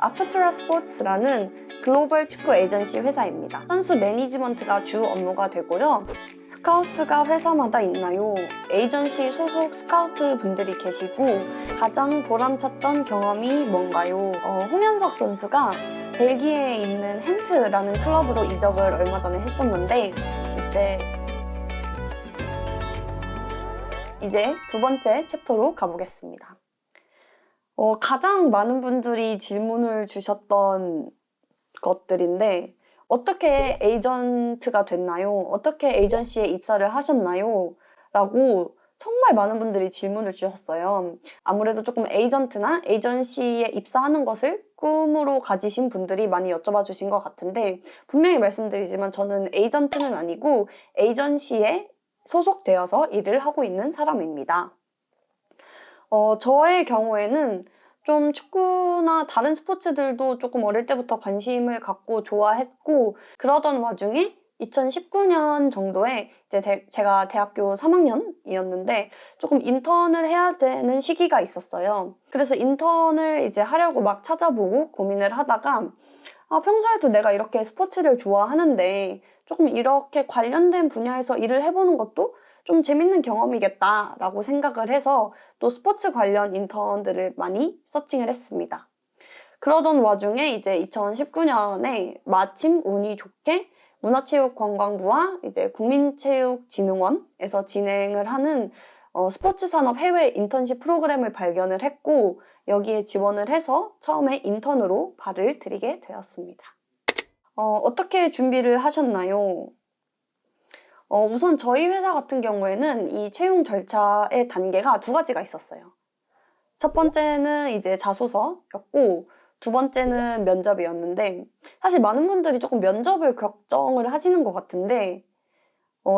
아프투라 스포츠라는 글로벌 축구 에이전시 회사입니다. 선수 매니지먼트가 주 업무가 되고요. 스카우트가 회사마다 있나요? 에이전시 소속 스카우트 분들이 계시고 가장 보람찼던 경험이 뭔가요? 홍현석 선수가 벨기에에 있는 헨트라는 클럽으로 이적을 얼마 전에 했었는데 이제 두 번째 챕터로 가보겠습니다. 가장 많은 분들이 질문을 주셨던 것들인데 어떻게 에이전트가 됐나요? 어떻게 에이전시에 입사를 하셨나요? 라고 정말 많은 분들이 질문을 주셨어요. 아무래도 조금 에이전트나 에이전시에 입사하는 것을 꿈으로 가지신 분들이 많이 여쭤봐 주신 것 같은데 분명히 말씀드리지만 저는 에이전트는 아니고 에이전시에 소속되어서 일을 하고 있는 사람입니다. 저의 경우에는 좀 축구나 다른 스포츠들도 조금 어릴 때부터 관심을 갖고 좋아했고 그러던 와중에 2019년 정도에 이제 제가 대학교 3학년이었는데 조금 인턴을 해야 되는 시기가 있었어요. 그래서 인턴을 이제 하려고 막 찾아보고 고민을 하다가 평소에도 내가 이렇게 스포츠를 좋아하는데 조금 이렇게 관련된 분야에서 일을 해보는 것도 좀 재밌는 경험이겠다라고 생각을 해서 또 스포츠 관련 인턴들을 많이 서칭을 했습니다. 그러던 와중에 이제 2019년에 마침 운이 좋게 문화체육관광부와 이제 국민체육진흥원에서 진행을 하는 스포츠 산업 해외 인턴십 프로그램을 발견을 했고 여기에 지원을 해서 처음에 인턴으로 발을 들이게 되었습니다. 어떻게 준비를 하셨나요? 우선 저희 회사 같은 경우에는 이 채용 절차의 단계가 두 가지가 있었어요. 첫 번째는 이제 자소서였고 두 번째는 면접이었는데 사실 많은 분들이 조금 면접을 걱정을 하시는 것 같은데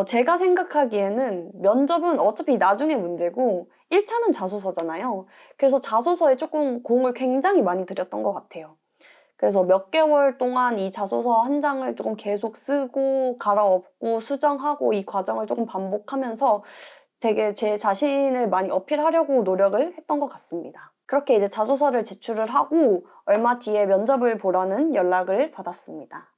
제가 생각하기에는 면접은 어차피 나중에 문제고 1차는 자소서잖아요. 그래서 자소서에 조금 공을 굉장히 많이 들였던 것 같아요. 그래서 몇 개월 동안 이 자소서 한 장을 조금 계속 쓰고 갈아엎고 수정하고 이 과정을 조금 반복하면서 되게 제 자신을 많이 어필하려고 노력을 했던 것 같습니다. 그렇게 이제 자소서를 제출을 하고 얼마 뒤에 면접을 보라는 연락을 받았습니다.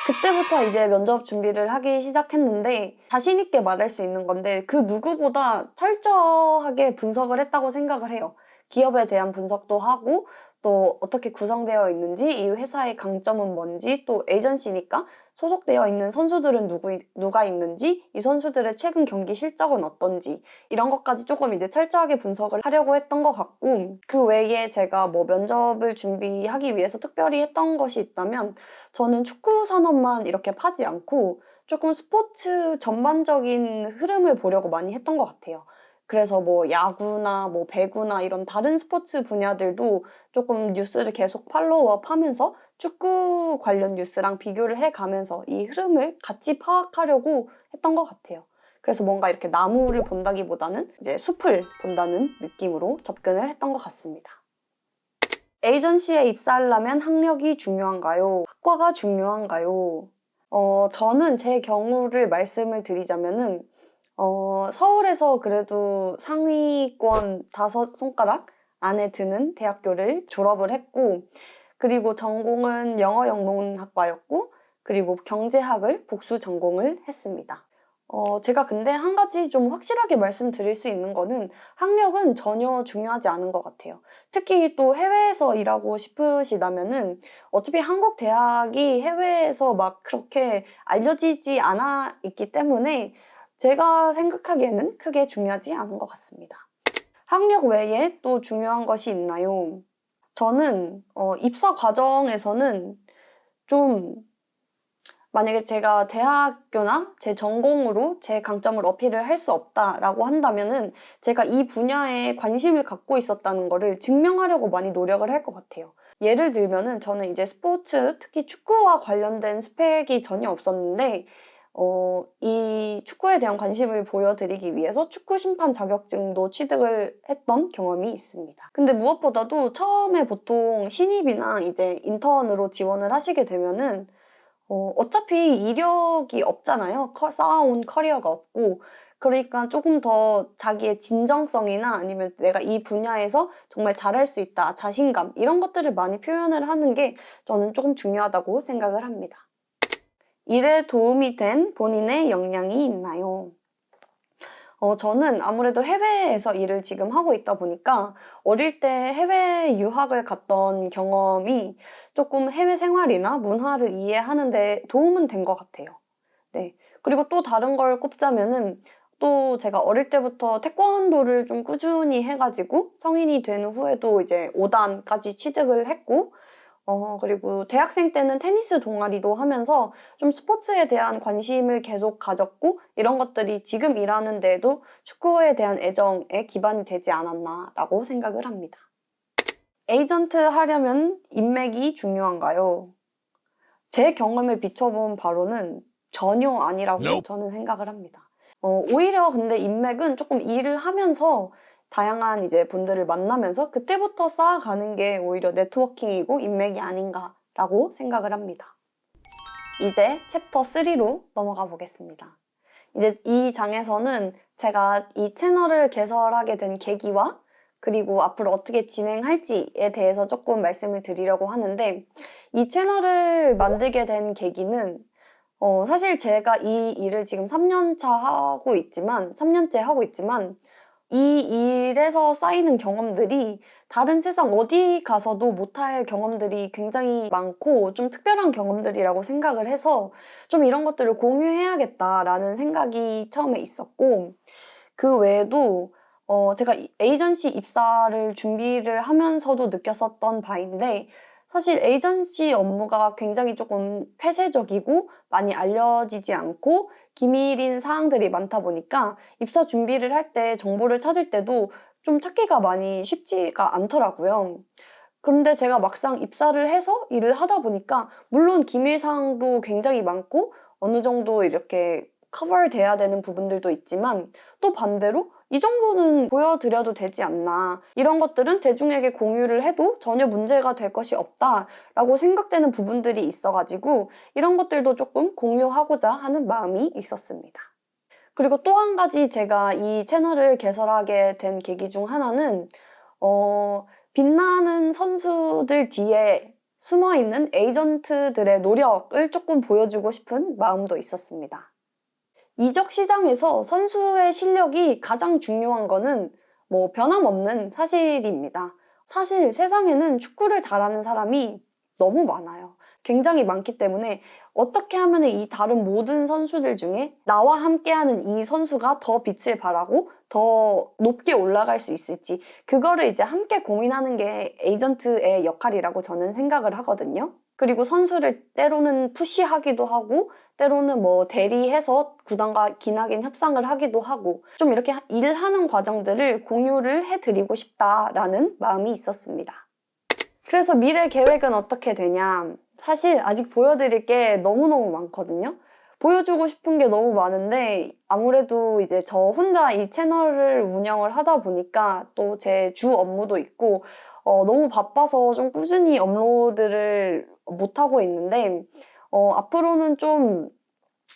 그때부터 이제 면접 준비를 하기 시작했는데 자신 있게 말할 수 있는 건데 그 누구보다 철저하게 분석을 했다고 생각을 해요. 기업에 대한 분석도 하고 또 어떻게 구성되어 있는지 이 회사의 강점은 뭔지 또 에이전시니까 소속되어 있는 선수들은 누가 있는지 이 선수들의 최근 경기 실적은 어떤지 이런 것까지 조금 이제 철저하게 분석을 하려고 했던 것 같고 그 외에 제가 뭐 면접을 준비하기 위해서 특별히 했던 것이 있다면 저는 축구 산업만 이렇게 파지 않고 조금 스포츠 전반적인 흐름을 보려고 많이 했던 것 같아요. 그래서 뭐 야구나 뭐 배구나 이런 다른 스포츠 분야들도 조금 뉴스를 계속 팔로우업 하면서 축구 관련 뉴스랑 비교를 해가면서 이 흐름을 같이 파악하려고 했던 것 같아요. 그래서 뭔가 이렇게 나무를 본다기보다는 이제 숲을 본다는 느낌으로 접근을 했던 것 같습니다. 에이전시에 입사하려면 학력이 중요한가요? 학과가 중요한가요? 저는 제 경우를 말씀을 드리자면은 서울에서 그래도 상위권 5손가락 안에 드는 대학교를 졸업을 했고 그리고 전공은 영어영문학과였고 그리고 경제학을 복수 전공을 했습니다. 제가 근데 한 가지 좀 확실하게 말씀드릴 수 있는 거는 학력은 전혀 중요하지 않은 것 같아요. 특히 또 해외에서 일하고 싶으시다면은 어차피 한국 대학이 해외에서 막 그렇게 알려지지 않아 있기 때문에 제가 생각하기에는 크게 중요하지 않은 것 같습니다. 학력 외에 또 중요한 것이 있나요? 저는 입사 과정에서는 좀 만약에 제가 대학교나 제 전공으로 제 강점을 어필을 할 수 없다라고 한다면은 제가 이 분야에 관심을 갖고 있었다는 거를 증명하려고 많이 노력을 할 것 같아요. 예를 들면은 저는 이제 스포츠, 특히 축구와 관련된 스펙이 전혀 없었는데 이 축구에 대한 관심을 보여드리기 위해서 축구 심판 자격증도 취득을 했던 경험이 있습니다. 근데 무엇보다도 처음에 보통 신입이나 이제 인턴으로 지원을 하시게 되면은 어차피 이력이 없잖아요. 쌓아온 커리어가 없고 그러니까 조금 더 자기의 진정성이나 아니면 내가 이 분야에서 정말 잘할 수 있다, 자신감 이런 것들을 많이 표현을 하는 게 저는 조금 중요하다고 생각을 합니다. 일에 도움이 된 본인의 역량이 있나요? 저는 아무래도 해외에서 일을 지금 하고 있다 보니까 어릴 때 해외 유학을 갔던 경험이 조금 해외 생활이나 문화를 이해하는 데 도움은 된 것 같아요. 네. 그리고 또 다른 걸 꼽자면은 또 제가 어릴 때부터 태권도를 좀 꾸준히 해가지고 성인이 된 후에도 이제 5단까지 취득을 했고 그리고 대학생 때는 테니스 동아리도 하면서 좀 스포츠에 대한 관심을 계속 가졌고 이런 것들이 지금 일하는 데에도 축구에 대한 애정에 기반이 되지 않았나라고 생각을 합니다. 에이전트 하려면 인맥이 중요한가요? 제 경험을 비춰본 바로는 전혀 아니라고 저는 생각을 합니다. 오히려 근데 인맥은 조금 일을 하면서 다양한 이제 분들을 만나면서 그때부터 쌓아가는 게 오히려 네트워킹이고 인맥이 아닌가라고 생각을 합니다. 이제 챕터 3로 넘어가 보겠습니다. 이제 이 장에서는 제가 이 채널을 개설하게 된 계기와 그리고 앞으로 어떻게 진행할지에 대해서 조금 말씀을 드리려고 하는데 이 채널을 만들게 된 계기는 사실 제가 이 일을 지금 3년째 하고 있지만 이 일에서 쌓이는 경험들이 다른 세상 어디 가서도 못할 경험들이 굉장히 많고 좀 특별한 경험들이라고 생각을 해서 좀 이런 것들을 공유해야겠다라는 생각이 처음에 있었고 그 외에도 제가 에이전시 입사를 준비를 하면서도 느꼈었던 바인데 사실 에이전시 업무가 굉장히 조금 폐쇄적이고 많이 알려지지 않고 기밀인 사항들이 많다 보니까 입사 준비를 할 때 정보를 찾을 때도 좀 찾기가 많이 쉽지가 않더라고요. 그런데 제가 막상 입사를 해서 일을 하다 보니까 물론 기밀 사항도 굉장히 많고 어느 정도 이렇게 커버돼야 되는 부분들도 있지만 또 반대로 이 정도는 보여드려도 되지 않나. 이런 것들은 대중에게 공유를 해도 전혀 문제가 될 것이 없다라고 생각되는 부분들이 있어가지고 이런 것들도 조금 공유하고자 하는 마음이 있었습니다. 그리고 또 한 가지 제가 이 채널을 개설하게 된 계기 중 하나는 빛나는 선수들 뒤에 숨어있는 에이전트들의 노력을 조금 보여주고 싶은 마음도 있었습니다. 이적 시장에서 선수의 실력이 가장 중요한 거는 변함없는 사실입니다. 사실 세상에는 축구를 잘하는 사람이 너무 많아요. 굉장히 많기 때문에 어떻게 하면 이 다른 모든 선수들 중에 나와 함께하는 이 선수가 더 빛을 발하고 더 높게 올라갈 수 있을지 그거를 이제 함께 고민하는 게 에이전트의 역할이라고 저는 생각을 하거든요. 그리고 선수를 때로는 푸시하기도 하고 때로는 대리해서 구단과 기나긴 협상을 하기도 하고 좀 이렇게 일하는 과정들을 공유를 해드리고 싶다라는 마음이 있었습니다. 그래서 미래 계획은 어떻게 되냐? 사실 아직 보여드릴 게 너무너무 많거든요. 보여주고 싶은 게 너무 많은데 아무래도 이제 저 혼자 이 채널을 운영을 하다 보니까 또 제 주 업무도 있고 너무 바빠서 좀 꾸준히 업로드를 못하고 있는데 앞으로는 좀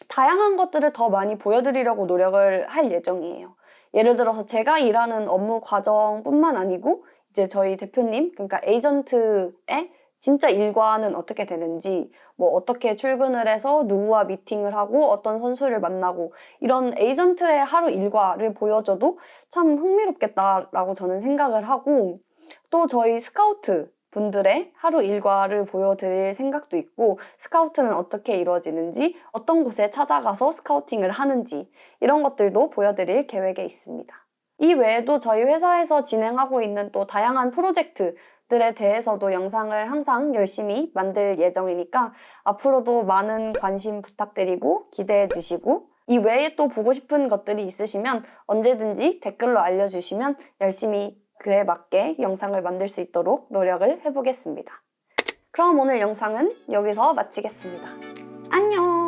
다양한 것들을 더 많이 보여드리려고 노력을 할 예정이에요. 예를 들어서 제가 일하는 업무 과정뿐만 아니고 이제 저희 대표님, 그러니까 에이전트의 진짜 일과는 어떻게 되는지, 어떻게 출근을 해서 누구와 미팅을 하고 어떤 선수를 만나고 이런 에이전트의 하루 일과를 보여줘도 참 흥미롭겠다라고 저는 생각을 하고 또 저희 스카우트 분들의 하루 일과를 보여드릴 생각도 있고 스카우트는 어떻게 이루어지는지 어떤 곳에 찾아가서 스카우팅을 하는지 이런 것들도 보여드릴 계획에 있습니다. 이 외에도 저희 회사에서 진행하고 있는 또 다양한 프로젝트들에 대해서도 영상을 항상 열심히 만들 예정이니까 앞으로도 많은 관심 부탁드리고 기대해 주시고 이 외에 또 보고 싶은 것들이 있으시면 언제든지 댓글로 알려주시면 열심히 그에 맞게 영상을 만들 수 있도록 노력을 해보겠습니다. 그럼 오늘 영상은 여기서 마치겠습니다. 안녕!